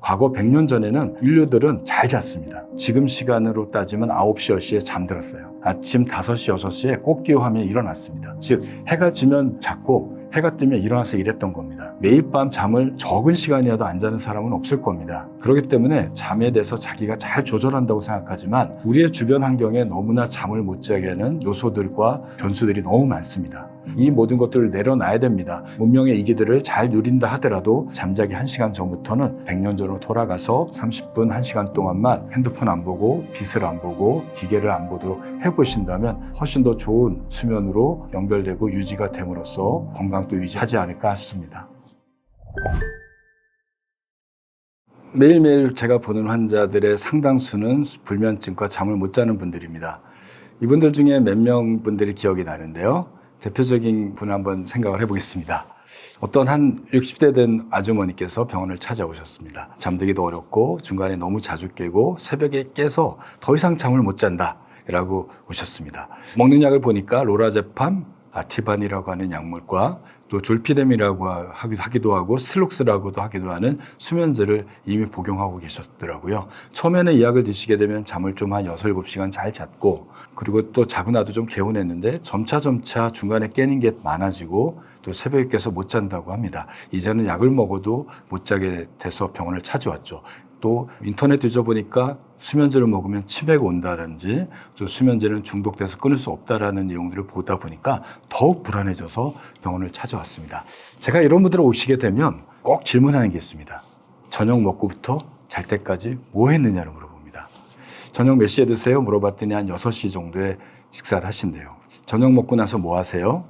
과거 100년 전에는 인류들은 잘 잤습니다. 지금 시간으로 따지면 9시, 10시에 잠들었어요. 아침 5시, 6시에 꽃기호하며 일어났습니다. 즉 해가 지면 잤고 해가 뜨면 일어나서 일했던 겁니다. 매일 밤 잠을 적은 시간이라도 안 자는 사람은 없을 겁니다. 그렇기 때문에 잠에 대해서 자기가 잘 조절한다고 생각하지만 우리의 주변 환경에 너무나 잠을 못 자게 하는 요소들과 변수들이 너무 많습니다. 이 모든 것들을 내려놔야 됩니다. 문명의 이기들을 잘 누린다 하더라도 잠자기 1시간 전부터는 100년 전으로 돌아가서 30분, 1시간 동안만 핸드폰 안 보고 빛을 안 보고 기계를 안 보도록 해보신다면 훨씬 더 좋은 수면으로 연결되고 유지가 됨으로써 건강도 유지하지 않을까 싶습니다. 매일매일 제가 보는 환자들의 상당수는 불면증과 잠을 못 자는 분들입니다. 이분들 중에 몇 명 분들이 기억이 나는데요. 대표적인 분 한번 생각을 해보겠습니다. 어떤 한 60대 된 아주머니께서 병원을 찾아오셨습니다. 잠들기도 어렵고 중간에 너무 자주 깨고 새벽에 깨서 더 이상 잠을 못 잔다 라고 오셨습니다. 먹는 약을 보니까 로라제팜, 아티반이라고 하는 약물과 또 졸피뎀이라고 하기도 하고 스틸록스라고도 하기도 하는 수면제를 이미 복용하고 계셨더라고요. 처음에는 이 약을 드시게 되면 잠을 좀 한 6, 7시간 잘 잤고 그리고 또 자고 나도 좀 개운했는데 점차 중간에 깨는 게 많아지고 또 새벽에 깨서 못 잔다고 합니다. 이제는 약을 먹어도 못 자게 돼서 병원을 찾아왔죠. 또 인터넷 뒤져보니까 수면제를 먹으면 치매가 온다든지 또 수면제는 중독돼서 끊을 수 없다라는 내용들을 보다 보니까 더욱 불안해져서 병원을 찾아왔습니다. 제가 이런 분들 오시게 되면 꼭 질문하는 게 있습니다. 저녁 먹고부터 잘 때까지 뭐 했느냐를 물어봅니다. 저녁 몇 시에 드세요? 물어봤더니 한 6시 정도에 식사를 하신대요. 저녁 먹고 나서 뭐 하세요?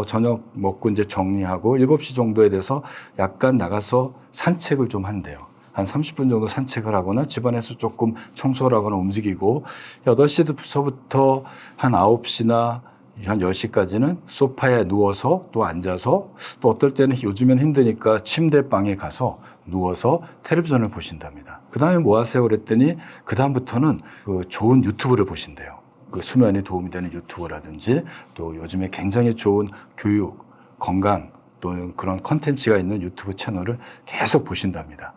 저녁 먹고 이제 정리하고 7시 정도에 돼서 약간 나가서 산책을 좀 한대요. 한 30분 정도 산책을 하거나 집안에서 조금 청소를 하거나 움직이고 8시부터 한 9시나 한 10시까지는 소파에 누워서 또 앉아서 또 어떨 때는 요즘엔 힘드니까 침대방에 가서 누워서 텔레비전을 보신답니다. 그 다음에 뭐 하세요? 그랬더니 그 다음부터는 좋은 유튜브를 보신대요. 수면에 도움이 되는 유튜브라든지 또 요즘에 굉장히 좋은 교육, 건강 또 그런 컨텐츠가 있는 유튜브 채널을 계속 보신답니다.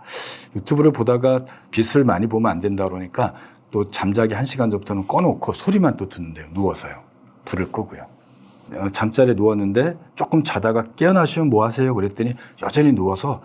유튜브를 보다가 빛을 많이 보면 안 된다 그러니까 또 잠자기 1시간 전부터는 꺼놓고 소리만 또 듣는데요. 누워서요. 불을 끄고요. 잠자리에 누웠는데 조금 자다가 깨어나시면 뭐 하세요? 그랬더니 여전히 누워서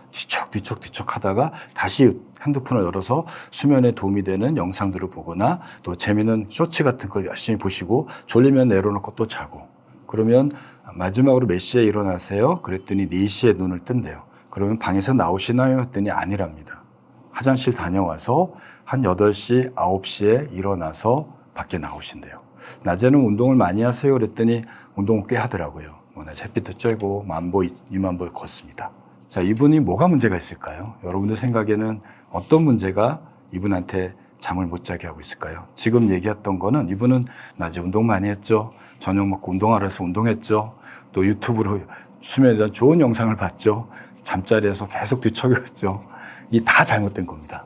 뒤척 하다가 다시 핸드폰을 열어서 수면에 도움이 되는 영상들을 보거나 또 재미있는 쇼츠 같은 걸 열심히 보시고 졸리면 내려놓고 또 자고 그러면 마지막으로 몇 시에 일어나세요? 그랬더니 4시에 눈을 뜬대요. 그러면 방에서 나오시나요? 했더니 아니랍니다. 화장실 다녀와서 한 8시, 9시에 일어나서 밖에 나오신대요. 낮에는 운동을 많이 하세요? 그랬더니 운동을 꽤 하더라고요. 낮에 햇빛도 쬐고 10,000보, 20,000보 걷습니다. 자, 이분이 뭐가 문제가 있을까요? 여러분들 생각에는 어떤 문제가 이분한테 잠을 못 자게 하고 있을까요? 지금 얘기했던 거는 이분은 낮에 운동 많이 했죠. 저녁 먹고 운동하러 해서 운동했죠. 또 유튜브로 수면에 대한 좋은 영상을 봤죠. 잠자리에서 계속 뒤척였죠. 이 다 잘못된 겁니다.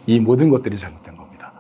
이 모든 것들이 잘못된 겁니다.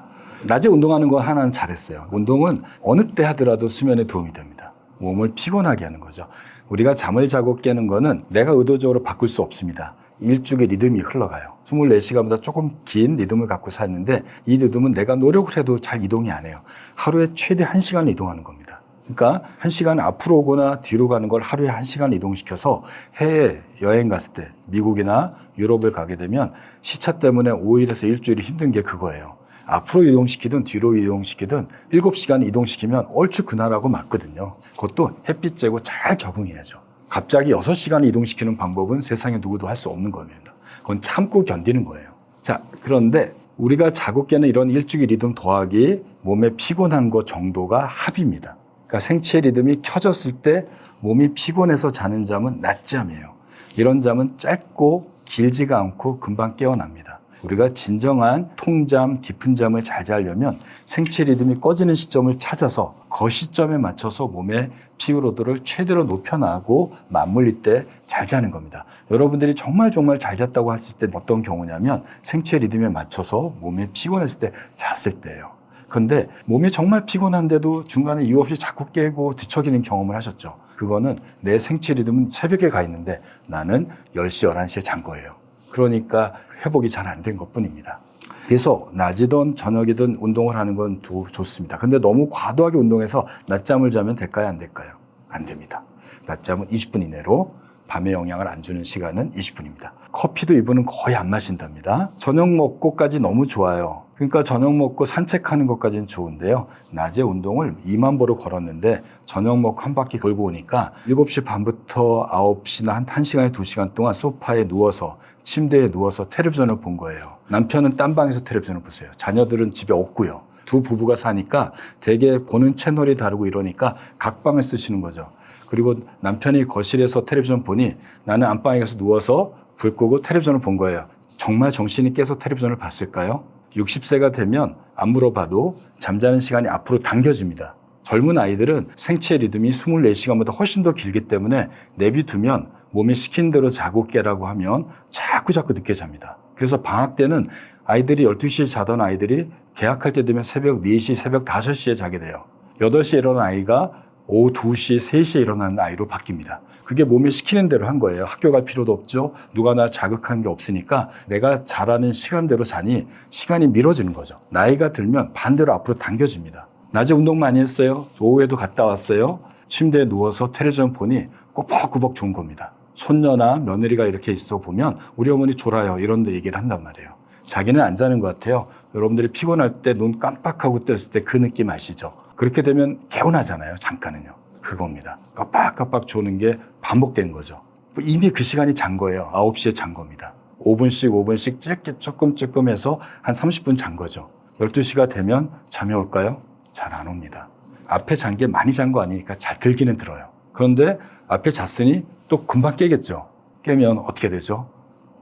낮에 운동하는 거 하나는 잘했어요. 운동은 어느 때 하더라도 수면에 도움이 됩니다. 몸을 피곤하게 하는 거죠. 우리가 잠을 자고 깨는 거는 내가 의도적으로 바꿀 수 없습니다. 일주의 리듬이 흘러가요. 24시간보다 조금 긴 리듬을 갖고 사는데 이 리듬은 내가 노력을 해도 잘 이동이 안 해요. 하루에 최대 1시간 이동하는 겁니다. 그러니까 1시간 앞으로 오거나 뒤로 가는 걸 하루에 1시간 이동시켜서 해외 여행 갔을 때 미국이나 유럽을 가게 되면 시차 때문에 5일에서 일주일이 힘든 게 그거예요. 앞으로 이동시키든 뒤로 이동시키든 7시간 이동시키면 얼추 그날하고 맞거든요. 그것도 햇빛 쬐고 잘 적응해야죠. 갑자기 6시간 이동시키는 방법은 세상에 누구도 할 수 없는 겁니다. 그건 참고 견디는 거예요. 자, 그런데 우리가 자고 깨는 이런 일주기 리듬 더하기 몸의 피곤한 거 정도가 합입니다. 그러니까 생체 리듬이 켜졌을 때 몸이 피곤해서 자는 잠은 낮잠이에요. 이런 잠은 짧고 길지가 않고 금방 깨어납니다. 우리가 진정한 통잠, 깊은 잠을 잘 자려면 생체 리듬이 꺼지는 시점을 찾아서 그 시점에 맞춰서 몸의 피로도를 최대로 높여나가고 맞물릴 때 잘 자는 겁니다. 여러분들이 정말 잘 잤다고 했을 때 어떤 경우냐면 생체 리듬에 맞춰서 몸이 피곤했을 때 잤을 때예요. 그런데 몸이 정말 피곤한데도 중간에 이유 없이 자꾸 깨고 뒤척이는 경험을 하셨죠. 그거는 내 생체 리듬은 새벽에 가 있는데 나는 10시, 11시에 잔 거예요. 그러니까 회복이 잘 안 된 것뿐입니다. 그래서 낮이든 저녁이든 운동을 하는 건 좋습니다. 근데 너무 과도하게 운동해서 낮잠을 자면 될까요? 안 될까요? 안 됩니다. 낮잠은 20분 이내로, 밤에 영향을 안 주는 시간은 20분입니다. 커피도 이분은 거의 안 마신답니다. 저녁 먹고까지 너무 좋아요. 그러니까 저녁 먹고 산책하는 것까지는 좋은데요. 낮에 운동을 2만 보로 걸었는데 저녁 먹고 한 바퀴 걸고 오니까 7시 반부터 9시나 한 1시간에 2시간 동안 소파에 누워서 침대에 누워서 텔레비전을 본 거예요. 남편은 딴 방에서 텔레비전을 보세요. 자녀들은 집에 없고요. 두 부부가 사니까 되게 보는 채널이 다르고 이러니까 각 방을 쓰시는 거죠. 그리고 남편이 거실에서 텔레비전 보니 나는 안방에 가서 누워서 불 끄고 텔레비전을 본 거예요. 정말 정신이 깨서 텔레비전을 봤을까요? 60세가 되면 안 물어봐도 잠자는 시간이 앞으로 당겨집니다. 젊은 아이들은 생체 리듬이 24시간보다 훨씬 더 길기 때문에 내비두면 몸이 시킨 대로 자고 깨라고 하면 자꾸 늦게 잡니다. 그래서 방학 때는 아이들이 12시에 자던 아이들이 개학할 때 되면 새벽 4시, 새벽 5시에 자게 돼요. 8시에 일어난 아이가 오후 2시, 3시에 일어나는 아이로 바뀝니다. 그게 몸이 시키는 대로 한 거예요. 학교 갈 필요도 없죠. 누가 나 자극하는 게 없으니까 내가 자라는 시간대로 자니 시간이 미뤄지는 거죠. 나이가 들면 반대로 앞으로 당겨집니다. 낮에 운동 많이 했어요. 오후에도 갔다 왔어요. 침대에 누워서 텔레비전 보니 꾸벅꾸벅 좋은 겁니다. 손녀나 며느리가 이렇게 있어 보면 우리 어머니 졸아요. 이런 데 얘기를 한단 말이에요. 자기는 안 자는 것 같아요. 여러분들이 피곤할 때 눈 깜빡하고 떴을 때 그 느낌 아시죠? 그렇게 되면 개운하잖아요. 잠깐은요. 그겁니다. 깜빡깜빡 조는 게 반복된 거죠. 이미 그 시간이 잔 거예요. 9시에 잔 겁니다. 5분씩 조금 해서 한 30분 잔 거죠. 12시가 되면 잠이 올까요? 잘 안 옵니다. 앞에 잔 게 많이 잔 거 아니니까 잘 들기는 들어요. 그런데 앞에 잤으니 또 금방 깨겠죠. 깨면 어떻게 되죠?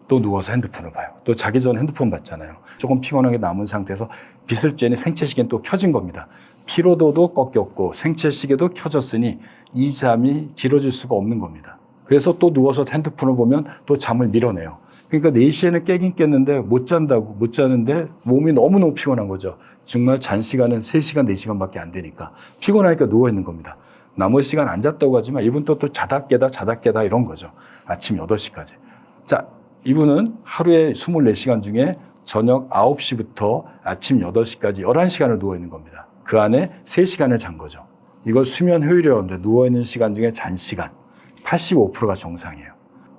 또 누워서 핸드폰을 봐요. 또 자기 전에 핸드폰 봤잖아요. 조금 피곤하게 남은 상태에서 빛을 쬐니 생체시계는 또 켜진 겁니다. 피로도도 꺾였고 생체시계도 켜졌으니 이 잠이 길어질 수가 없는 겁니다. 그래서 또 누워서 핸드폰을 보면 또 잠을 밀어내요. 그러니까 4시에는 깨긴 깼는데 못 자는데 몸이 너무너무 피곤한 거죠. 정말 잔 시간은 3시간, 4시간밖에 안 되니까 피곤하니까 누워있는 겁니다. 나머지 시간 안 잤다고 하지만 이분 또 자다 깨다 이런 거죠. 아침 8시까지. 자, 이분은 하루에 24시간 중에 저녁 9시부터 아침 8시까지 11시간을 누워있는 겁니다. 그 안에 3시간을 잔 거죠. 이걸 수면 효율이라고 하는데 누워있는 시간 중에 잔 시간 85%가 정상이에요.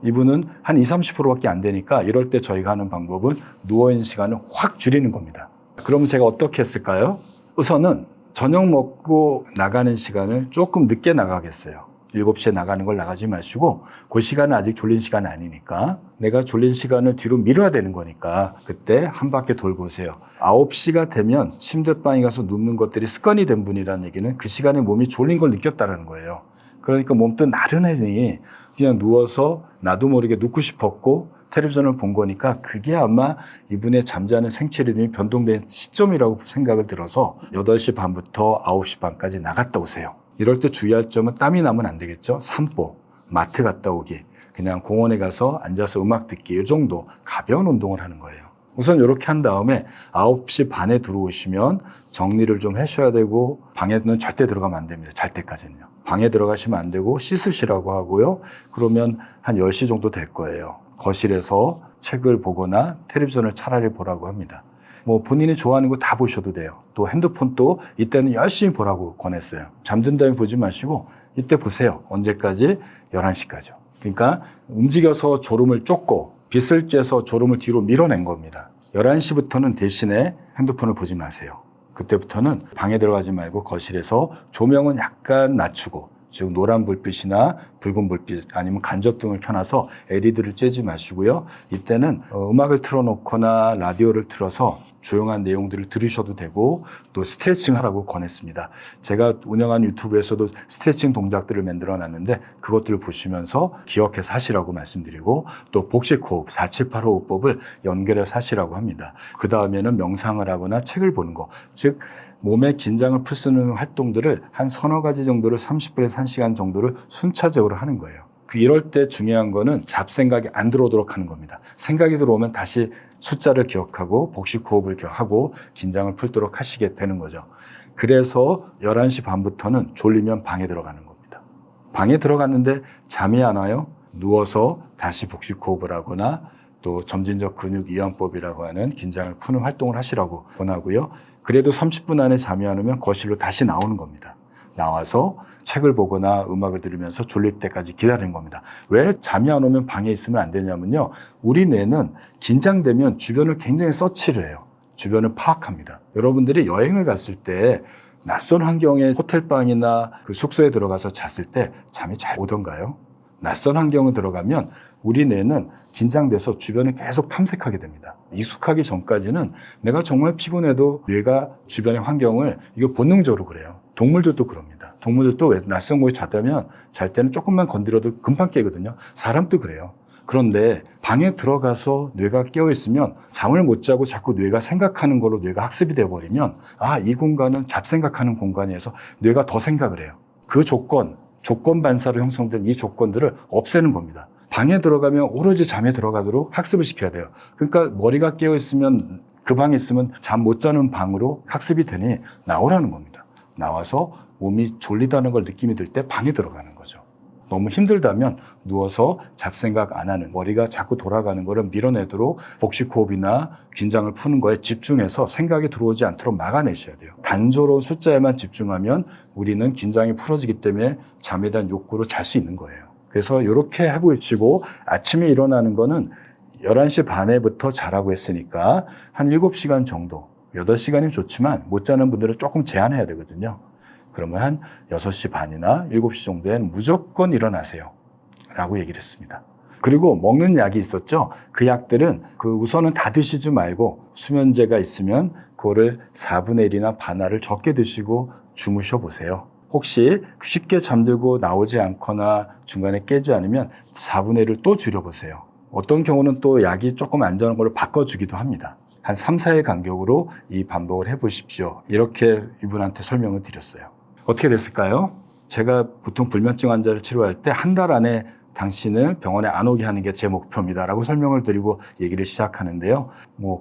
이분은 한 20, 30%밖에 안 되니까 이럴 때 저희가 하는 방법은 누워있는 시간을 확 줄이는 겁니다. 그럼 제가 어떻게 했을까요? 우선은 저녁 먹고 나가는 시간을 조금 늦게 나가겠어요. 7시에 나가는 걸 나가지 마시고 그 시간은 아직 졸린 시간이 아니니까 내가 졸린 시간을 뒤로 미뤄야 되는 거니까 그때 한 바퀴 돌고 오세요. 9시가 되면 침대방에 가서 눕는 것들이 습관이 된 분이라는 얘기는 그 시간에 몸이 졸린 걸 느꼈다는 거예요. 그러니까 몸도 나른해지니 그냥 누워서 나도 모르게 눕고 싶었고 텔레비전을 본 거니까 그게 아마 이분의 잠자는 생체 리듬이 변동된 시점이라고 생각을 들어서 8시 반부터 9시 반까지 나갔다 오세요. 이럴 때 주의할 점은 땀이 나면 안 되겠죠. 산보, 마트 갔다 오기, 그냥 공원에 가서 앉아서 음악 듣기 이 정도 가벼운 운동을 하는 거예요. 우선 이렇게 한 다음에 9시 반에 들어오시면 정리를 좀 하셔야 되고 방에는 절대 들어가면 안 됩니다. 잘 때까지는요. 방에 들어가시면 안 되고 씻으시라고 하고요. 그러면 한 10시 정도 될 거예요. 거실에서 책을 보거나 텔레비전을 차라리 보라고 합니다. 뭐 본인이 좋아하는 거 다 보셔도 돼요. 또 핸드폰도 이때는 열심히 보라고 권했어요. 잠든 다음에 보지 마시고 이때 보세요. 언제까지? 11시까지요. 그러니까 움직여서 졸음을 쫓고 빛을 쬐서 졸음을 뒤로 밀어낸 겁니다. 11시부터는 대신에 핸드폰을 보지 마세요. 그때부터는 방에 들어가지 말고 거실에서 조명은 약간 낮추고 즉 노란 불빛이나 붉은 불빛 아니면 간접등을 켜놔서 LED를 쬐지 마시고요. 이때는 음악을 틀어놓거나 라디오를 틀어서 조용한 내용들을 들으셔도 되고 또 스트레칭 하라고 권했습니다. 제가 운영한 유튜브에서도 스트레칭 동작들을 만들어 놨는데 그것들을 보시면서 기억해서 하시라고 말씀드리고 또 복식호흡 478호흡법을 연결해서 하시라고 합니다. 그 다음에는 명상을 하거나 책을 보는 거, 즉 몸의 긴장을 풀 수 있는 활동들을 한 서너 가지 정도를 30분에서 1시간 정도를 순차적으로 하는 거예요. 이럴 때 중요한 거는 잡생각이 안 들어오도록 하는 겁니다. 생각이 들어오면 다시 숫자를 기억하고 복식호흡을 기억하고 긴장을 풀도록 하시게 되는 거죠. 그래서 11시 반부터는 졸리면 방에 들어가는 겁니다. 방에 들어갔는데 잠이 안 와요? 누워서 다시 복식호흡을 하거나 또 점진적 근육 이완법이라고 하는 긴장을 푸는 활동을 하시라고 권하고요. 그래도 30분 안에 잠이 안 오면 거실로 다시 나오는 겁니다. 나와서 책을 보거나 음악을 들으면서 졸릴 때까지 기다리는 겁니다. 왜 잠이 안 오면 방에 있으면 안 되냐면요. 우리 뇌는 긴장되면 주변을 굉장히 서치를 해요. 주변을 파악합니다. 여러분들이 여행을 갔을 때 낯선 환경의 호텔방이나 그 숙소에 들어가서 잤을 때 잠이 잘 오던가요? 낯선 환경에 들어가면 우리 뇌는 긴장돼서 주변을 계속 탐색하게 됩니다. 익숙하기 전까지는 내가 정말 피곤해도 뇌가 주변의 환경을 이거 본능적으로 그래요. 동물들도 그럽니다. 동물들도 왜 낯선 곳에 잤다면 잘 때는 조금만 건드려도 금방 깨거든요. 사람도 그래요. 그런데 방에 들어가서 뇌가 깨어있으면 잠을 못 자고 자꾸 뇌가 생각하는 걸로 뇌가 학습이 돼버리면 이 공간은 잡생각하는 공간이어서 뇌가 더 생각을 해요. 그 조건 반사로 형성된 이 조건들을 없애는 겁니다. 방에 들어가면 오로지 잠에 들어가도록 학습을 시켜야 돼요. 그러니까 머리가 깨어있으면 그 방에 있으면 잠 못 자는 방으로 학습이 되니 나오라는 겁니다. 나와서 몸이 졸리다는 걸 느낌이 들 때 방에 들어가는 거죠. 너무 힘들다면 누워서 잡생각 안 하는, 머리가 자꾸 돌아가는 거를 밀어내도록 복식호흡이나 긴장을 푸는 거에 집중해서 생각이 들어오지 않도록 막아내셔야 돼요. 단조로운 숫자에만 집중하면 우리는 긴장이 풀어지기 때문에 잠에 대한 욕구로 잘 수 있는 거예요. 그래서 이렇게 해보시고 아침에 일어나는 거는 11시 반에부터 자라고 했으니까 한 7시간 정도, 8시간이면 좋지만 못 자는 분들은 조금 제한해야 되거든요. 그러면 한 6시 반이나 7시 정도엔 무조건 일어나세요 라고 얘기를 했습니다. 그리고 먹는 약이 있었죠. 그 약들은 우선은 다 드시지 말고 수면제가 있으면 그거를 4분의 1이나 반알을 적게 드시고 주무셔 보세요. 혹시 쉽게 잠들고 나오지 않거나 중간에 깨지 않으면 4분의 1을 또 줄여보세요. 어떤 경우는 또 약이 조금 안전한 걸로 바꿔주기도 합니다. 한 3, 4일 간격으로 이 반복을 해보십시오. 이렇게 이분한테 설명을 드렸어요. 어떻게 됐을까요? 제가 보통 불면증 환자를 치료할 때 한 달 안에 당신을 병원에 안 오게 하는 게 제 목표입니다라고 설명을 드리고 얘기를 시작하는데요.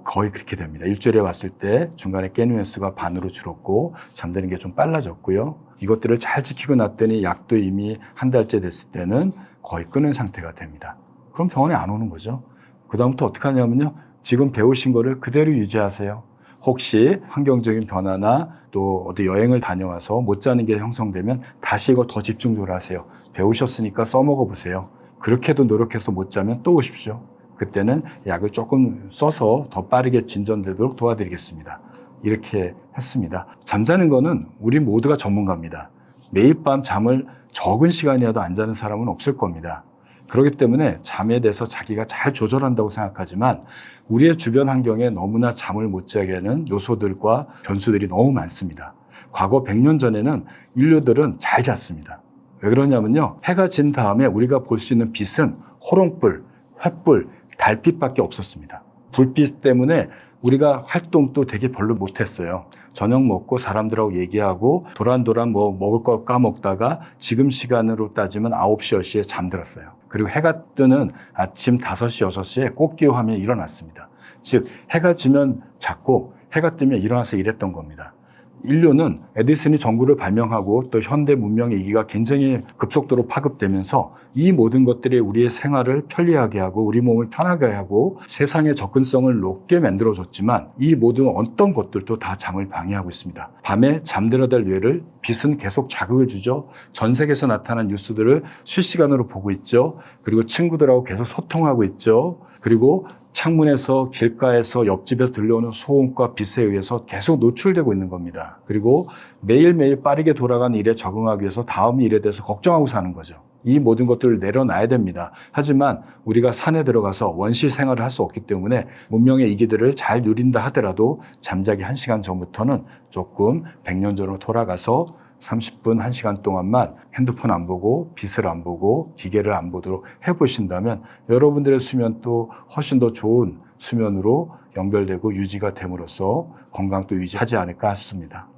거의 그렇게 됩니다. 일주일에 왔을 때 중간에 깨는 횟수가 반으로 줄었고 잠드는 게 좀 빨라졌고요. 이것들을 잘 지키고 났더니 약도 이미 한 달째 됐을 때는 거의 끊은 상태가 됩니다. 그럼 병원에 안 오는 거죠. 그다음부터 어떻게 하냐면요. 지금 배우신 거를 그대로 유지하세요. 혹시 환경적인 변화나 또 어디 여행을 다녀와서 못 자는 게 형성되면 다시 이거 더 집중적으로 하세요. 배우셨으니까 써먹어 보세요. 그렇게도 노력해서 못 자면 또 오십시오. 그때는 약을 조금 써서 더 빠르게 진전되도록 도와드리겠습니다. 이렇게 했습니다. 잠자는 거는 우리 모두가 전문가입니다. 매일 밤 잠을 적은 시간이라도 안 자는 사람은 없을 겁니다. 그렇기 때문에 잠에 대해서 자기가 잘 조절한다고 생각하지만 우리의 주변 환경에 너무나 잠을 못 자게 하는 요소들과 변수들이 너무 많습니다. 과거 100년 전에는 인류들은 잘 잤습니다. 왜 그러냐면요. 해가 진 다음에 우리가 볼 수 있는 빛은 호롱불, 횃불, 달빛밖에 없었습니다. 불빛 때문에 우리가 활동도 되게 별로 못했어요. 저녁 먹고 사람들하고 얘기하고 도란도란 먹을 거 까먹다가 지금 시간으로 따지면 9시, 10시에 잠들었어요. 그리고 해가 뜨는 아침 5시, 6시에 꽃기호하며 일어났습니다. 즉 해가 지면 잤고 해가 뜨면 일어나서 일했던 겁니다. 인류는 에디슨이 전구를 발명하고 또 현대 문명의 이기가 굉장히 급속도로 파급되면서 이 모든 것들이 우리의 생활을 편리하게 하고 우리 몸을 편하게 하고 세상의 접근성을 높게 만들어줬지만 이 모든 어떤 것들도 다 잠을 방해하고 있습니다. 밤에 잠들어야 될 뇌를 빛은 계속 자극을 주죠. 전 세계에서 나타난 뉴스들을 실시간으로 보고 있죠. 그리고 친구들하고 계속 소통하고 있죠. 그리고 창문에서 길가에서 옆집에서 들려오는 소음과 빛에 의해서 계속 노출되고 있는 겁니다. 그리고 매일매일 빠르게 돌아가는 일에 적응하기 위해서 다음 일에 대해서 걱정하고 사는 거죠. 이 모든 것들을 내려놔야 됩니다. 하지만 우리가 산에 들어가서 원시 생활을 할 수 없기 때문에 문명의 이기들을 잘 누린다 하더라도 잠자기 1시간 전부터는 조금 100년 전으로 돌아가서 30분, 1시간 동안만 핸드폰 안 보고 빛을 안 보고 기계를 안 보도록 해보신다면 여러분들의 수면도 훨씬 더 좋은 수면으로 연결되고 유지가 됨으로써 건강도 유지하지 않을까 싶습니다.